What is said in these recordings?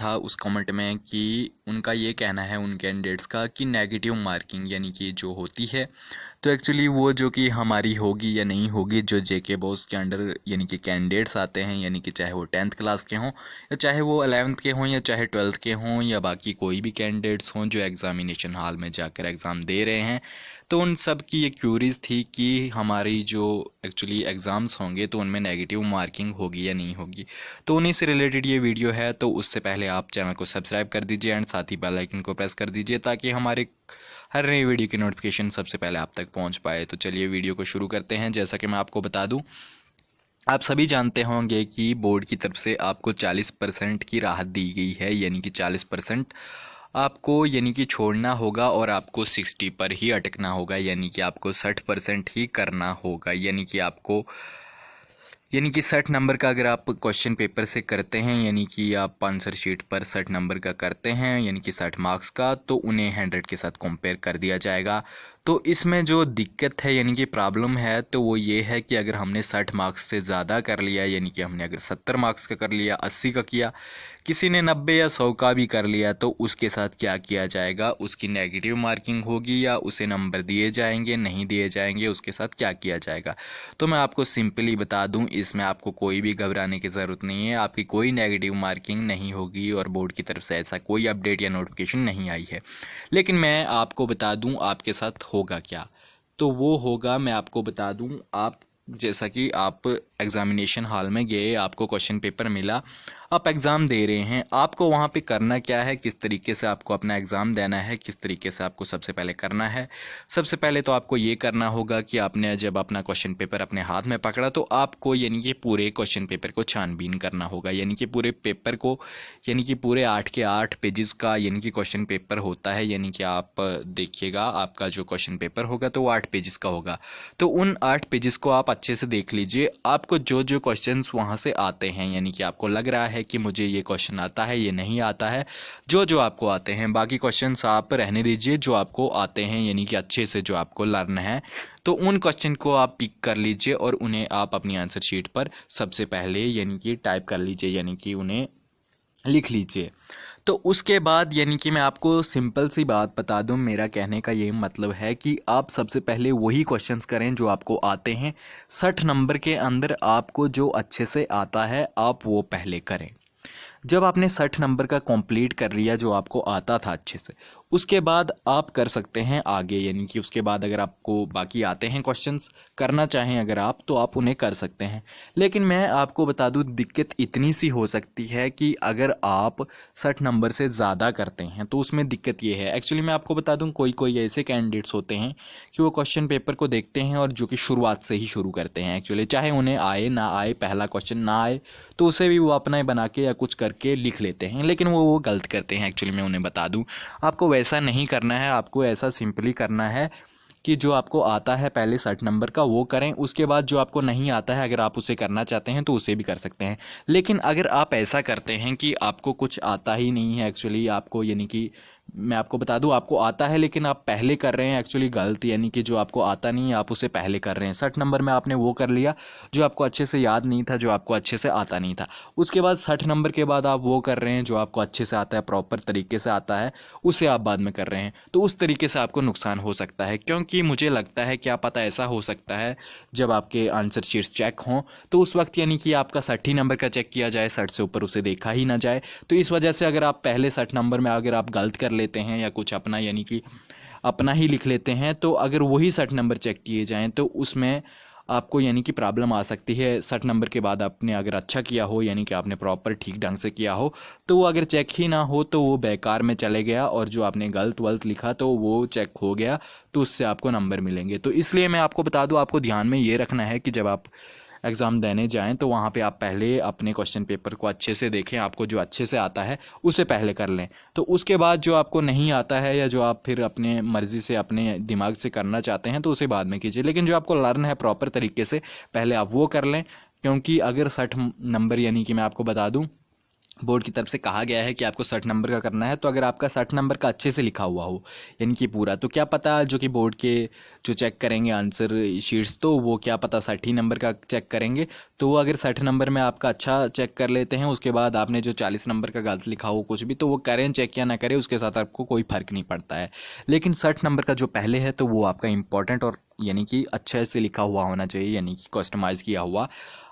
था उस कमेंट में कि उनका ये कहना है उन कैंडिडेट्स का कि नेगेटिव मार्किंग यानी कि जो होती है तो एक्चुअली वो जो कि हमारी होगी या नहीं होगी, जो जेके बॉस के अंडर यानी कि कैंडिडेट्स आते हैं, यानी कि चाहे वो 10th क्लास के हों या चाहे वो 11th के हों या चाहे 12th के हों या बाकी कोई भी कैंडिडेट्स हों जो एग्ज़ामिनेशन हॉल में जाकर एग्ज़ाम दे रहे हैं, तो उन सब की ये क्यूरीज थी कि हमारी जो एक्चुअली एग्ज़ाम्स होंगे तो उनमें नेगेटिव मार्किंग होगी या नहीं होगी। तो उन्हीं से रिलेटेड ये वीडियो है। तो उससे पहले आप चैनल को सब्सक्राइब कर दीजिए एंड साथ ही बेल आइकन को प्रेस कर दीजिए ताकि हमारे हर नई वीडियो की नोटिफिकेशन सबसे पहले आप तक पहुंच पाए। तो चलिए वीडियो को शुरू करते हैं। जैसा कि मैं आपको बता दूं, आप सभी जानते होंगे कि बोर्ड की तरफ से आपको 40% की राहत दी गई है, यानी कि 40% आपको यानी कि छोड़ना होगा और आपको 60 पर ही अटकना होगा, यानी कि आपको 60% ही करना होगा। यानी कि 60 नंबर का अगर आप क्वेश्चन पेपर से करते हैं, यानी कि आप आंसर शीट पर 60 नंबर का करते हैं, यानी कि 60 मार्क्स का, तो उन्हें 100 के साथ कंपेयर कर दिया जाएगा। तो इसमें जो दिक्कत है यानी कि प्रॉब्लम है तो वो ये है कि अगर हमने 60 मार्क्स से ज़्यादा कर लिया, यानी कि हमने अगर 70 मार्क्स का कर लिया, 80 का किया, किसी ने 90 या 100 का भी कर लिया, तो उसके साथ क्या किया जाएगा, उसकी नेगेटिव मार्किंग होगी या उसे नंबर दिए जाएंगे, नहीं दिए जाएंगे, उसके साथ क्या किया जाएगा। तो मैं आपको सिंपली बता दूं, इसमें आपको कोई भी घबराने की ज़रूरत नहीं है। आपकी कोई नेगेटिव मार्किंग नहीं होगी और बोर्ड की तरफ से ऐसा कोई अपडेट या नोटिफिकेशन नहीं आई है। लेकिन मैं आपको बता दूं आपके साथ होगा क्या। तो वो होगा, मैं आपको बता दूं, आप जैसा कि आप एग्ज़ामिनेशन हॉल में गए, आपको क्वेश्चन पेपर मिला, आप एग्ज़ाम दे रहे हैं, आपको वहाँ पे करना क्या है, किस तरीके से आपको अपना एग्ज़ाम देना है, किस तरीके से आपको सबसे पहले करना है। सबसे पहले तो आपको ये करना होगा कि आपने जब अपना क्वेश्चन पेपर अपने हाथ में पकड़ा तो आपको यानी कि पूरे क्वेश्चन पेपर को छानबीन करना होगा, यानी कि पूरे पेपर को, यानी कि पूरे 8 के 8 पेजेस का यानी कि क्वेश्चन पेपर होता है। यानी कि आप देखिएगा आपका जो क्वेश्चन पेपर होगा तो वो 8 पेजेस का होगा। तो उन 8 पेजेस को आप अच्छे से देख लीजिए। आपको जो जो क्वेश्चंस वहाँ से आते हैं, यानी कि आपको लग रहा है कि मुझे ये क्वेश्चन आता है, ये नहीं आता है, जो जो आपको आते हैं, बाकी क्वेश्चंस आप रहने दीजिए। जो आपको आते हैं यानी कि अच्छे से जो आपको लर्न है, तो उन क्वेश्चन को आप पिक कर लीजिए और उन्हें आप अपनी आंसर शीट पर सबसे पहले यानी कि टाइप कर लीजिए, यानी कि उन्हें लिख लीजिए। तो उसके बाद यानी कि मैं आपको सिंपल सी बात बता दूं, मेरा कहने का ये मतलब है कि आप सबसे पहले वही क्वेश्चंस करें जो आपको आते हैं। 60 नंबर के अंदर आपको जो अच्छे से आता है आप वो पहले करें। जब आपने 60 नंबर का कंप्लीट कर लिया जो आपको आता था अच्छे से, उसके बाद आप कर सकते हैं आगे, यानी कि उसके बाद अगर आपको बाकी आते हैं क्वेश्चंस करना चाहें अगर आप, तो आप उन्हें कर सकते हैं। लेकिन मैं आपको बता दूं, दिक्कत इतनी सी हो सकती है कि अगर आप 60 नंबर से ज़्यादा करते हैं तो उसमें दिक्कत ये है। एक्चुअली मैं आपको बता दूं, कोई कोई ऐसे कैंडिडेट्स होते हैं कि वो क्वेश्चन पेपर को देखते हैं और जो कि शुरुआत से ही शुरू करते हैं। एक्चुअली चाहे उन्हें आए ना आए, पहला क्वेश्चन ना आए तो उसे भी वो अपना ही बना के या कुछ करके लिख लेते हैं, लेकिन वो गलत करते हैं। एक्चुअली मैं उन्हें बता दूं, आपको वैसा नहीं करना है। आपको ऐसा सिंपली करना है कि जो आपको आता है पहले 60 नंबर का वो करें, उसके बाद जो आपको नहीं आता है अगर आप उसे करना चाहते हैं तो उसे भी कर सकते हैं। लेकिन अगर आप ऐसा करते हैं कि आपको कुछ आता ही नहीं है, एक्चुअली आपको यानी कि मैं आपको बता दूं आपको आता है लेकिन आप पहले कर रहे हैं, एक्चुअली गलत। यानी कि जो आपको आता नहीं है आप उसे पहले कर रहे हैं। 60 नंबर में आपने वो कर लिया जो आपको अच्छे से याद नहीं था, जो आपको अच्छे से आता नहीं था। उसके बाद 60 नंबर के बाद आप वो कर रहे हैं जो आपको अच्छे से आता है, प्रॉपर तरीके से आता है, उसे आप बाद में कर रहे हैं। तो उस तरीके से आपको नुकसान हो सकता है, क्योंकि मुझे लगता है क्या पता ऐसा हो सकता है जब आपके आंसर शीट्स चेक हों तो उस वक्त यानी कि आपका 60 नंबर का चेक किया जाए, 60 से ऊपर उसे देखा ही ना जाए। तो इस वजह से अगर आप पहले 60 नंबर में अगर आप गलत कर लेते हैं या कुछ अपना यानी कि अपना ही लिख लेते हैं, तो अगर वही 60 नंबर चेक किए जाएं तो उसमें आपको यानी कि प्रॉब्लम आ सकती है। 60 नंबर के बाद आपने अगर अच्छा किया हो, यानी कि आपने प्रॉपर ठीक ढंग से किया हो, तो वो अगर चेक ही ना हो तो वो बेकार में चले गया और जो आपने गलत वलत लिखा तो वो चेक हो गया, तो उससे आपको नंबर मिलेंगे। तो इसलिए मैं आपको बता दूं, आपको ध्यान में ये रखना है कि जब आप एग्ज़ाम देने जाएं तो वहाँ पे आप पहले अपने क्वेश्चन पेपर को अच्छे से देखें, आपको जो अच्छे से आता है उसे पहले कर लें। तो उसके बाद जो आपको नहीं आता है या जो आप फिर अपने मर्ज़ी से अपने दिमाग से करना चाहते हैं तो उसे बाद में कीजिए। लेकिन जो आपको लर्न है प्रॉपर तरीके से, पहले आप वो कर लें। क्योंकि अगर 60 नंबर यानी कि मैं आपको बता दूँ बोर्ड की तरफ से कहा गया है कि आपको 60 नंबर का करना है। तो अगर आपका 60 नंबर का अच्छे से लिखा हुआ हो यानी कि पूरा, तो क्या पता जो कि बोर्ड के जो चेक करेंगे आंसर शीट्स, तो वो क्या पता 60 नंबर का चेक करेंगे। तो वो अगर 60 नंबर में आपका अच्छा चेक कर लेते हैं, उसके बाद आपने जो 40 नंबर का गलत लिखा हो कुछ भी, तो वो करें चेक या ना करें उसके साथ आपको कोई फ़र्क नहीं पड़ता है। लेकिन 60 नंबर का जो पहले है तो वो आपका इंपॉर्टेंट और यानी कि अच्छे से लिखा हुआ होना चाहिए, यानी कि कस्टमाइज़ किया हुआ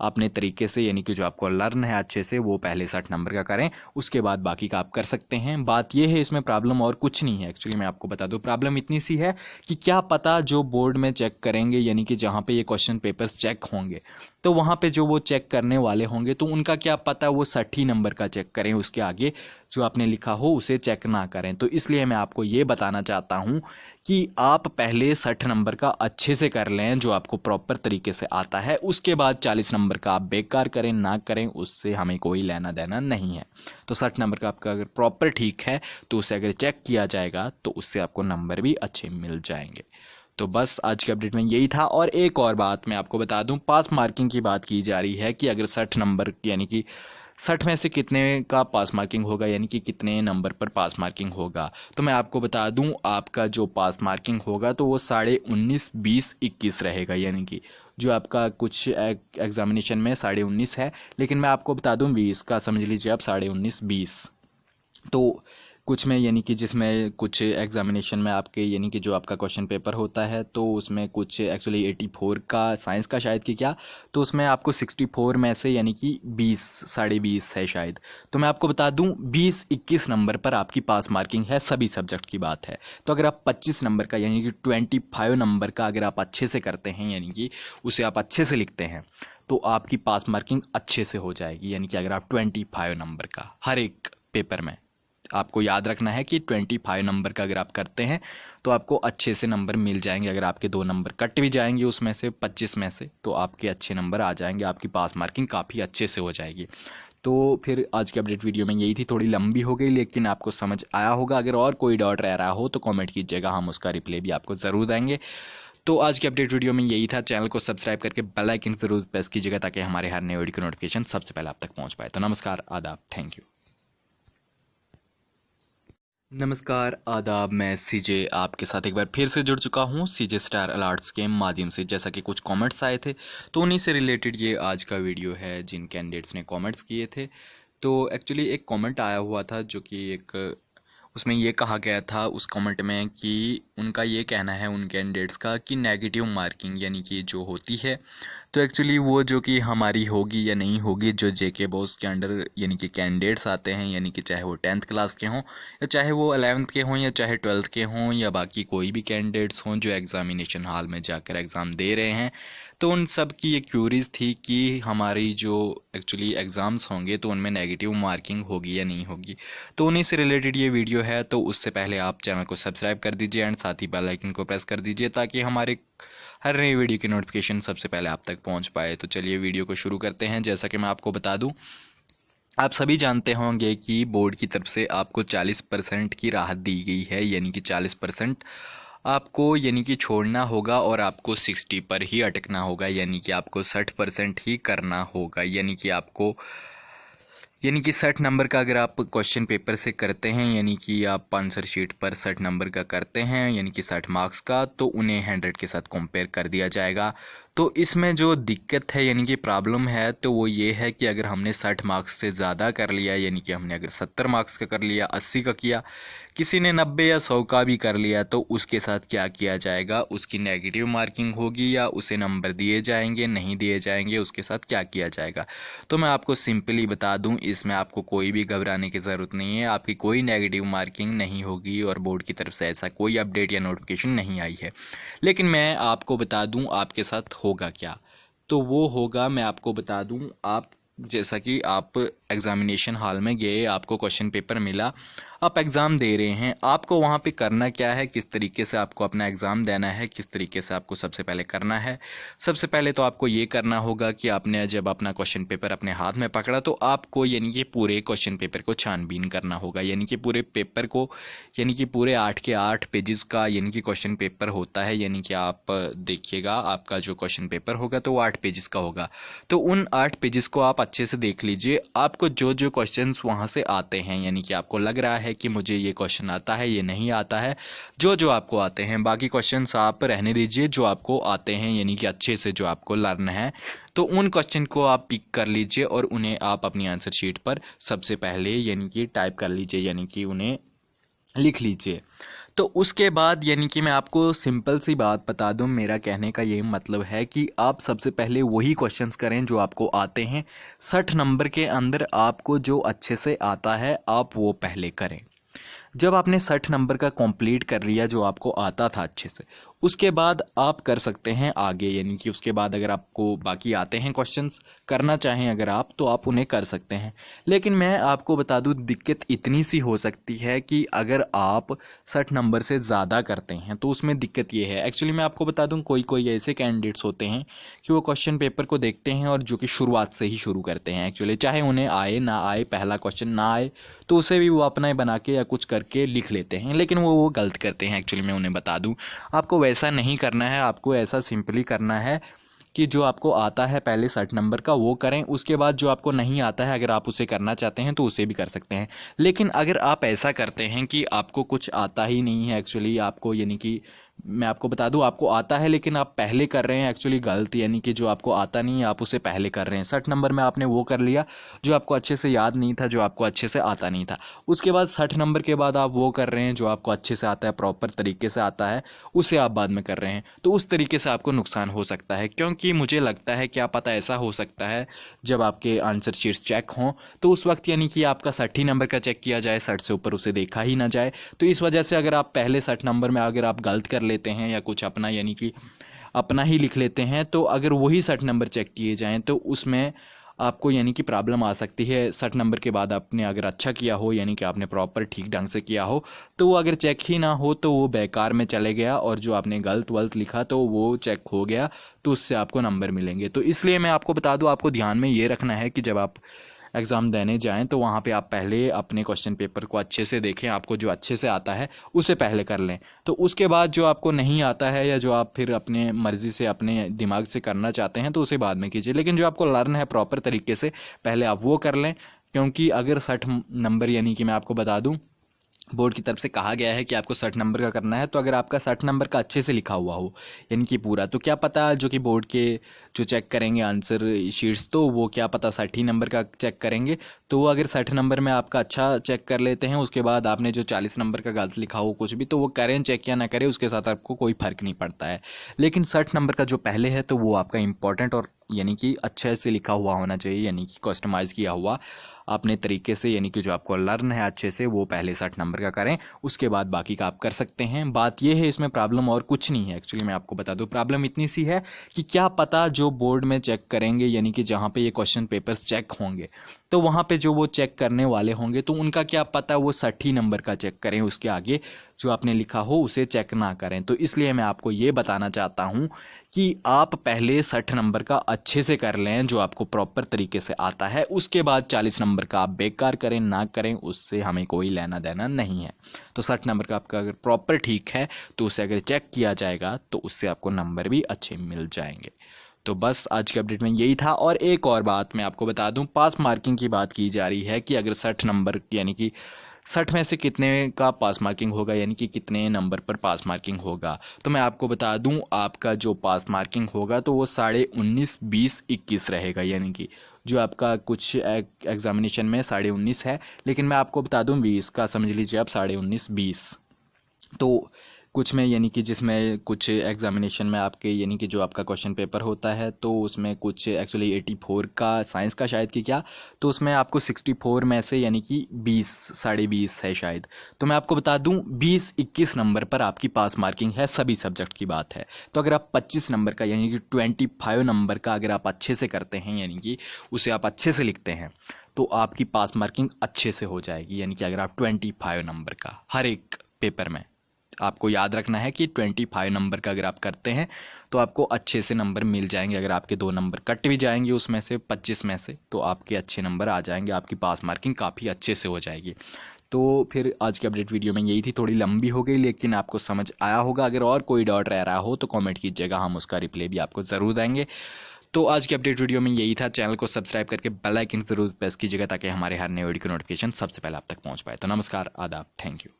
अपने तरीके से, यानी कि जो आपको लर्न है अच्छे से, वो पहले 60 नंबर का करें, उसके बाद बाकी का आप कर सकते हैं। बात ये है इसमें प्रॉब्लम और कुछ नहीं है। एक्चुअली मैं आपको बता दूं, प्रॉब्लम इतनी सी है कि क्या पता जो बोर्ड में चेक करेंगे, यानी कि जहाँ पे ये क्वेश्चन पेपर्स चेक होंगे, तो वहाँ पे जो वो चेक करने वाले होंगे तो उनका क्या पता वो 60 नंबर का चेक करें, उसके आगे जो आपने लिखा हो उसे चेक ना करें। तो इसलिए मैं आपको ये बताना चाहता हूँ कि आप पहले 60 नंबर का अच्छे से कर लें जो आपको प्रॉपर तरीके से आता है, उसके बाद 40 नंबर का आप बेकार करें ना करें उससे हमें कोई लेना देना नहीं है। तो 60 नंबर का आपका अगर प्रॉपर ठीक है तो उसे अगर चेक किया जाएगा तो उससे आपको नंबर भी अच्छे मिल जाएंगे। तो बस आज के अपडेट में यही था। और एक और बात मैं आपको बता दूं, पास मार्किंग की बात की जा रही है कि अगर 60 नंबर यानी कि 60 में से कितने का पास मार्किंग होगा, यानी कि कितने नंबर पर पास मार्किंग होगा। तो मैं आपको बता दूं, आपका जो पास मार्किंग होगा तो वो 19.5, 20, 21 रहेगा। यानी कि जो आपका कुछ एग्जामिनेशन में 19.5 है, लेकिन मैं आपको बता दूं 20 का समझ लीजिए आप 19.5, 20। तो कुछ में यानी कि जिसमें कुछ एग्जामिनेशन में आपके यानी कि जो आपका क्वेश्चन पेपर होता है तो उसमें कुछ एक्चुअली 84 का साइंस का शायद कि क्या, तो उसमें आपको 64 में से यानी कि 20, 20.5 है शायद। तो मैं आपको बता दूं 20-21 नंबर पर आपकी पास मार्किंग है, सभी सब्जेक्ट की बात है। तो अगर आप 25 नंबर का यानी कि 25 नंबर का अगर आप अच्छे से करते हैं, यानी कि उसे आप अच्छे से लिखते हैं, तो आपकी पास मार्किंग अच्छे से हो जाएगी। यानी कि अगर आप 25 नंबर का हर एक पेपर में, आपको याद रखना है कि 25 नंबर का अगर आप करते हैं तो आपको अच्छे से नंबर मिल जाएंगे। अगर आपके 2 नंबर कट भी जाएंगे उसमें से 25 में से, तो आपके अच्छे नंबर आ जाएंगे, आपकी पास मार्किंग काफ़ी अच्छे से हो जाएगी। तो फिर आज की अपडेट वीडियो में यही थी, थोड़ी लंबी हो गई लेकिन आपको समझ आया होगा। अगर और कोई डाउट रह रहा हो तो कमेंट कीजिएगा, हम उसका रिप्लाई भी आपको ज़रूर देंगे। तो आज की अपडेट वीडियो में यही था। चैनल को सब्सक्राइब करके बेल आइकन ज़रूर प्रेस कीजिएगा ताकि हमारे हर नए वीडियो की नोटिफिकेशन सबसे पहले आप तक पहुँच पाए। तो नमस्कार, आदाब, थैंक यू। नमस्कार, आदाब, मैं सीजे आपके साथ एक बार फिर से जुड़ चुका हूँ सीजे स्टार अलर्ट्स के माध्यम से। जैसा कि कुछ कमेंट्स आए थे तो उन्हीं से रिलेटेड ये आज का वीडियो है जिन कैंडिडेट्स ने कमेंट्स किए थे। तो एक्चुअली एक कमेंट आया हुआ था जो कि उसमें ये कहा गया था उस कमेंट में कि उनका ये कहना है उन कैंडिडेट्स का कि नेगेटिव मार्किंग यानी कि जो होती है, तो एक्चुअली वो जो कि हमारी होगी या नहीं होगी, जो जेके बॉस के अंडर यानी कि कैंडिडेट्स आते हैं, यानी कि चाहे वो 10th क्लास के हों या चाहे वो 11th के हों या चाहे 12th के हों या बाकी कोई भी कैंडिडेट्स हों जो एग्ज़ामिनेशन हॉल में जाकर एग्ज़ाम दे रहे हैं, तो उन सब की ये क्यूरीज थी कि हमारी जो एक्चुअली एग्ज़ाम्स होंगे तो उनमें नेगेटिव मार्किंग होगी या नहीं होगी। तो उन्हीं से रिलेटेड ये वीडियो है। तो उससे पहले आप चैनल को सब्सक्राइब कर दीजिए एंड साथ ही बेल आइकन को प्रेस कर दीजिए ताकि हमारे हर नई वीडियो की नोटिफिकेशन सबसे पहले आप तक पहुंच पाए। तो चलिए वीडियो को शुरू करते हैं। जैसा कि मैं आपको बता दूं, आप सभी जानते होंगे कि बोर्ड की तरफ से आपको 40% की राहत दी गई है, यानी कि 40% आपको यानी कि छोड़ना होगा और आपको 60 पर ही अटकना होगा, यानी कि आपको 60% ही करना होगा। यानी कि 60 नंबर का अगर आप क्वेश्चन पेपर से करते हैं, यानी कि आप आंसर शीट पर 60 नंबर का करते हैं, यानी कि 60 मार्क्स का, तो उन्हें 100 के साथ कंपेयर कर दिया जाएगा। तो इसमें जो दिक्कत है यानी कि प्रॉब्लम है तो वो ये है कि अगर हमने 60 मार्क्स से ज़्यादा कर लिया, यानी कि हमने अगर 70 मार्क्स का कर लिया, 80 का किया, किसी ने 90 या 100 का भी कर लिया, तो उसके साथ क्या किया जाएगा, उसकी नेगेटिव मार्किंग होगी या उसे नंबर दिए जाएंगे, नहीं दिए जाएंगे, उसके साथ क्या किया जाएगा। तो मैं आपको सिंपली बता दूं, इसमें आपको कोई भी घबराने की ज़रूरत नहीं है, आपकी कोई नेगेटिव मार्किंग नहीं होगी और बोर्ड की तरफ से ऐसा कोई अपडेट या नोटिफिकेशन नहीं आई है। लेकिन मैं आपको बता दूं आपके साथ होगा क्या। तो वो होगा, मैं आपको बता दूं, आप जैसा कि आप एग्ज़ामिनेशन हॉल में गए, आपको क्वेश्चन पेपर मिला, आप एग्ज़ाम दे रहे हैं, आपको वहाँ पे करना क्या है, किस तरीके से आपको अपना एग्ज़ाम देना है, किस तरीके से आपको सबसे पहले करना है। सबसे पहले तो आपको ये करना होगा कि आपने जब अपना क्वेश्चन पेपर अपने हाथ में पकड़ा तो आपको यानी कि पूरे क्वेश्चन पेपर को छानबीन करना होगा, यानी कि पूरे पेपर को, यानी कि पूरे 8 के 8 पेजेस का यानी कि क्वेश्चन पेपर होता है। यानी कि आप देखिएगा आपका जो क्वेश्चन पेपर होगा तो वो 8 पेजेस का होगा। तो उन 8 पेजेस को आप अच्छे से देख लीजिए, आपको जो जो क्वेश्चंस वहाँ से आते हैं, यानी कि आपको लग रहा है कि मुझे ये क्वेश्चन आता है, ये नहीं आता है, जो जो आपको आते हैं, बाकी क्वेश्चंस आप रहने दीजिए। जो आपको आते हैं यानी कि अच्छे से जो आपको लर्न है, तो उन क्वेश्चन को आप पिक कर लीजिए और उन्हें आप अपनी आंसर शीट पर सबसे पहले यानी कि टाइप कर लीजिए, यानी कि उन्हें लिख लीजिए। तो उसके बाद यानी कि मैं आपको सिंपल सी बात बता दूं, मेरा कहने का ये मतलब है कि आप सबसे पहले वही क्वेश्चंस करें जो आपको आते हैं। 60 नंबर के अंदर आपको जो अच्छे से आता है आप वो पहले करें। जब आपने 60 नंबर का कंप्लीट कर लिया जो आपको आता था अच्छे से, उसके बाद आप कर सकते हैं आगे, यानी कि उसके बाद अगर आपको बाकी आते हैं क्वेश्चंस करना चाहें अगर आप, तो आप उन्हें कर सकते हैं। लेकिन मैं आपको बता दूं, दिक्कत इतनी सी हो सकती है कि अगर आप 60 नंबर से ज़्यादा करते हैं तो उसमें दिक्कत ये है। एक्चुअली मैं आपको बता दूं, कोई कोई ऐसे कैंडिडेट्स होते हैं कि वो क्वेश्चन पेपर को देखते हैं और जो कि शुरुआत से ही शुरू करते हैं। एक्चुअली चाहे उन्हें आए ना आए, पहला क्वेश्चन ना आए तो उसे भी वो अपना बना के या कुछ करके लिख लेते हैं, लेकिन वो गलत करते हैं। एक्चुअली मैं उन्हें बता दूं, आपको वैसा नहीं करना है। आपको ऐसा सिंपली करना है कि जो आपको आता है पहले 60 नंबर का वो करें, उसके बाद जो आपको नहीं आता है अगर आप उसे करना चाहते हैं तो उसे भी कर सकते हैं। लेकिन अगर आप ऐसा करते हैं कि आपको कुछ आता ही नहीं है, एक्चुअली आपको यानी कि मैं आपको बता दूं आपको आता है लेकिन आप पहले कर रहे हैं, एक्चुअली गलत, यानी कि जो आपको आता नहीं है आप उसे पहले कर रहे हैं। 60 नंबर में आपने वो कर लिया जो आपको अच्छे से याद नहीं था, जो आपको अच्छे से आता नहीं था। उसके बाद 60 नंबर के बाद आप वो कर रहे हैं जो आपको अच्छे से आता है, प्रॉपर तरीके से आता है, उसे आप बाद में कर रहे हैं। तो उस तरीके से आपको नुकसान हो सकता है, क्योंकि मुझे लगता है क्या पता ऐसा हो सकता है जब आपके आंसर शीट्स चेक हों तो उस वक्त यानी कि आपका 60 नंबर का चेक किया जाए, 60 से ऊपर उसे देखा ही ना जाए। तो इस वजह से अगर आप पहले 60 नंबर में अगर आप गलत कर लेते हैं या कुछ अपना यानी कि अपना ही लिख लेते हैं, तो अगर वही 60 नंबर चेक किए जाएं तो उसमें आपको यानी कि प्रॉब्लम आ सकती है। 60 नंबर के बाद आपने अगर अच्छा किया हो, यानी कि आपने प्रॉपर ठीक ढंग से किया हो, तो वो अगर चेक ही ना हो तो वो बेकार में चले गया, और जो आपने गलत वलत लिखा तो वो चेक हो गया, तो उससे आपको नंबर मिलेंगे। तो इसलिए मैं आपको बता दूं, आपको ध्यान में ये रखना है कि जब आप एग्ज़ाम देने जाएं तो वहाँ पे आप पहले अपने क्वेश्चन पेपर को अच्छे से देखें, आपको जो अच्छे से आता है उसे पहले कर लें। तो उसके बाद जो आपको नहीं आता है या जो आप फिर अपने मर्ज़ी से अपने दिमाग से करना चाहते हैं तो उसे बाद में कीजिए, लेकिन जो आपको लर्न है प्रॉपर तरीके से पहले आप वो कर लें। क्योंकि अगर 60 नंबर यानी कि मैं आपको बता दूँ, बोर्ड की तरफ से कहा गया है कि आपको 60 नंबर का करना है, तो अगर आपका 60 नंबर का अच्छे से लिखा हुआ हो यानी कि पूरा, तो क्या पता जो कि बोर्ड के जो चेक करेंगे आंसर शीट्स, तो वो क्या पता 60 नंबर का चेक करेंगे। तो वो अगर 60 नंबर में आपका अच्छा चेक कर लेते हैं, उसके बाद आपने जो 40 नंबर का गलत लिखा हो कुछ भी, तो वो करें चेक या ना करें उसके साथ आपको कोई फ़र्क नहीं पड़ता है। लेकिन 60 नंबर का जो पहले है तो वो आपका इंपॉर्टेंट और यानी कि अच्छे से लिखा हुआ होना चाहिए, यानी कि कस्टमाइज़ किया हुआ अपने तरीके से, यानी कि जो आपको लर्न है अच्छे से वो पहले 60 नंबर का करें, उसके बाद बाकी का आप कर सकते हैं। बात ये है इसमें प्रॉब्लम और कुछ नहीं है। एक्चुअली मैं आपको बता दूं, प्रॉब्लम इतनी सी है कि क्या पता जो बोर्ड में चेक करेंगे, यानी कि जहाँ पे ये क्वेश्चन पेपर्स चेक होंगे, तो वहाँ पे जो वो चेक करने वाले होंगे तो उनका क्या पता वो 60 नंबर का चेक करें, उसके आगे जो आपने लिखा हो उसे चेक ना करें। तो इसलिए मैं आपको ये बताना चाहता हूँ कि आप पहले 60 नंबर का अच्छे से कर लें जो आपको प्रॉपर तरीके से आता है, उसके बाद 40 नंबर का आप बेकार करें ना करें उससे हमें कोई लेना देना नहीं है। तो 60 नंबर का आपका अगर प्रॉपर ठीक है तो उसे अगर चेक किया जाएगा तो उससे आपको नंबर भी अच्छे मिल जाएंगे। तो बस आज के अपडेट में यही था। और एक और बात मैं आपको बता दूं, पास मार्किंग की बात की जा रही है कि अगर 60 नंबर यानी कि 60 में से कितने का पास मार्किंग होगा, यानी कि कितने नंबर पर पास मार्किंग होगा। तो मैं आपको बता दूं, आपका जो पास मार्किंग होगा तो वो 19.5, 20, 21 रहेगा, यानी कि जो आपका कुछ एग्जामिनेशन में 19.5 है, लेकिन मैं आपको बता दूं 20 का समझ लीजिए आप 19.5, 20। तो कुछ में यानी कि जिसमें कुछ एग्जामिनेशन में आपके यानी कि जो आपका क्वेश्चन पेपर होता है तो उसमें कुछ एक्चुअली 84 का साइंस का शायद कि क्या, तो उसमें आपको 64 में से यानी कि 20, 20.5 है शायद। तो मैं आपको बता दूं 20-21 नंबर पर आपकी पास मार्किंग है, सभी सब्जेक्ट की बात है। तो अगर आप 25 नंबर का यानी कि 25 नंबर का अगर आप अच्छे से करते हैं, यानी कि उसे आप अच्छे से लिखते हैं, तो आपकी पास मार्किंग अच्छे से हो जाएगी। यानी कि अगर आप 25 नंबर का हर एक पेपर में, आपको याद रखना है कि 25 नंबर का अगर आप करते हैं तो आपको अच्छे से नंबर मिल जाएंगे। अगर आपके 2 नंबर कट भी जाएंगे उसमें से 25 में से, तो आपके अच्छे नंबर आ जाएंगे, आपकी पास मार्किंग काफ़ी अच्छे से हो जाएगी। तो फिर आज की अपडेट वीडियो में यही थी, थोड़ी लंबी हो गई लेकिन आपको समझ आया होगा। अगर और कोई डाउट रह रहा हो तो कमेंट कीजिएगा, हम उसका रिप्लाई भी आपको ज़रूर देंगे। तो आज की अपडेट वीडियो में यही था। चैनल को सब्सक्राइब करके बेल आइकन ज़रूर प्रेस कीजिएगा ताकि हमारे हर नए वीडियो की नोटिफिकेशन सबसे पहले आप तक पहुंच पाए। तो नमस्कार, आदाब, थैंक यू।